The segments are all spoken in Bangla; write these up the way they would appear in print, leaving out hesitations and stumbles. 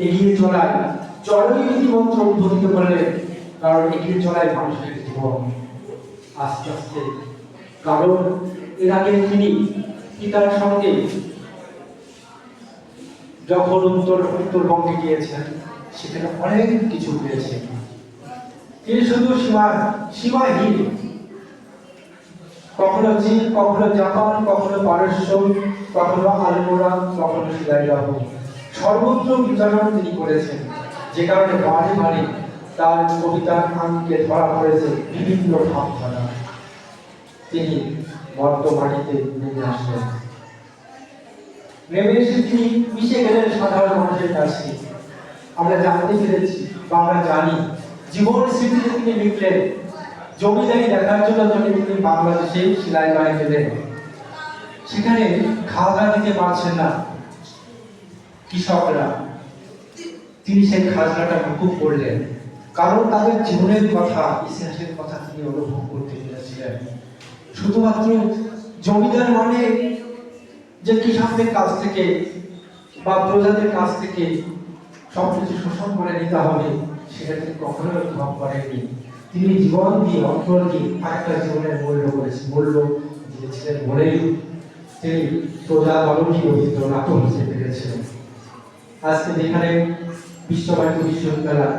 এগিয়ে চলায় চরমী মন্ত্র উদ্বোধিত করলেন। কারণ এগিয়ে চলায় মানুষের জীবন আস্তে আস্তে, কারণ এর আগে তিনি পিতার সঙ্গে যখন উত্তরবঙ্গে গিয়েছেন সেখানে অনেক কিছু পেয়েছেন। তিনি শুধু সীমাহীন, কখনো চীন, কখনো জাপান, কখনো পারস্য, কখনো আলমোড়া, কখনো সিলাইদহ, সর্বত্র বিচরণ তিনি করেছেন। যে কারণে বারে বারে তার কবিতার আঙ্কে ধরা পড়েছে বিভিন্ন ভাবধারা। তিনি বর্তমানিতে নেমে আসলেন, নেমে এসে তিনি মিশে গেলেন সাধারণ মানুষের কাছে। আমরা জানতে পেরেছি বা আমরা জানি জীবন স্মৃতিতে তিনি লিখলেন, জমিদারি দেখার জন্য যখন তিনি বাংলাদেশে শিলাইদহে গেলেন, সেখানে খাজনা দিতে পারছেন না কৃষকরা, তিনি সেই খাজনাটা মুকুব করলেন। কারণ তাদের জীবনের কথা, ইতিহাসের কথা তিনি অনুভব করতে পেরেছিলেন। শুধুমাত্র জমিদার মানে যে কৃষকদের কাছ থেকে বা প্রজাদের কাছ থেকে সবকিছু শোষণ করে নিতে হবে, সেটা তিনি কখনো অনুভব করেননি। তিনি জীবন দিয়ে, অন্তর দিয়ে একটা জীবনের মূল্য দিয়েছিলেন বলেই তিনি প্রজা গণনী রবীন্দ্রনাথ হতে পেরেছিলেন। আজকে যেখানে বিশ্বভারতী বিশ্ববিদ্যালয়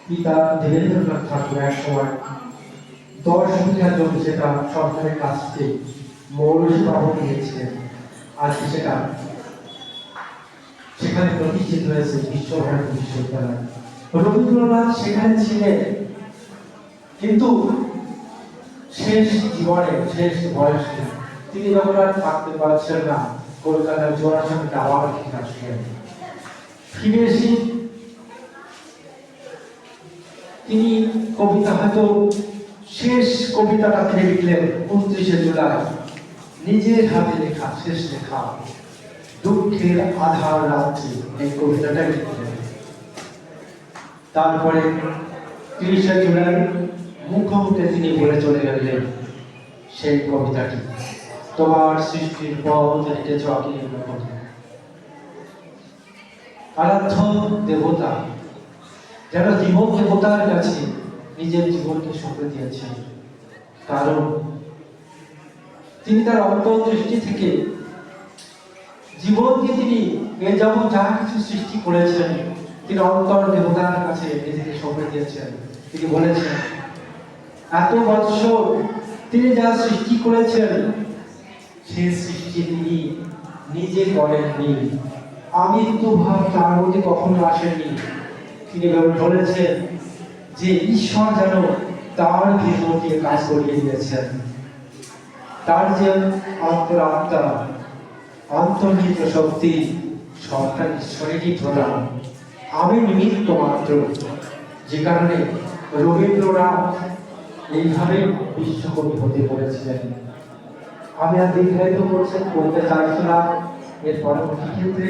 পিতা দেবেন্দ্রনাথ ঠাকুর এক সময় 10 বিঘা জমি সেটা সরকারের কাছ থেকে মৌলসভা নিয়েছিলেন, আজকে সেখানে প্রতিষ্ঠিত হয়েছে বিশ্বভারতী বিশ্ববিদ্যালয়। রবীন্দ্রনাথ সেখানে ছিলেন, কিন্তু শেষ জীবনে, শেষ বয়সে তিনি যখন আর থাকতে পারছেন না, কলকাতার জোড়াসাঁকোতে আবার ফিরে আসলেন। ফিরে এসে তিনি কবিতা, হয়তো শেষ কবিতাটা তিনি লিখলেন 29শে জুলাই, নিজের হাতে লেখা শেষ লেখা দুঃখের আধার রাত্রি, এই কবিতাটা লিখলেন। তারপরে 30শে জুলাই মুখোমুখি তিনি বলে চলে গেলেন সেই কবিতাটি, তোমার সৃষ্টির পথ হেঁটেছ আকির পথে। আরাধ্য দেবতা যেন জীবন দেবতার কাছে নিজের জীবনকে সঁপে দিয়েছেন, কারণ তিনি তার অন্তর্দৃষ্টি থেকে জীবনকে তিনি যেমন যা কিছু সৃষ্টি করেছেন, তিনি অন্তর দেবতার কাছে নিজেকে সঁপে দিয়েছেন। তিনি বলেছেন, এত বৎসর তিনি যা সৃষ্টি করেছেন, সেই সৃষ্টি তিনি নিজে করেননি, আমৃত্যু ভাব তার মধ্যে কখনো আসেনি। তিনি বলেছেন যে ঈশ্বর যেন তার ভিতর দিয়ে কাজ করিয়ে দিয়েছেন। তার যে অন্তরাত্মা, অন্তর্নিহিত শক্তি, সবটা ঈশ্বরেরই প্রদান, আমি নিমিত্ত মাত্র। যে কারণে রবীন্দ্রনাথ এইভাবে বিশ্বকবি হতে পেরেছিলেন। আমি আর দীর্ঘায়িত করতে চাইছিলাম, এর পরবর্তী ক্ষেত্রে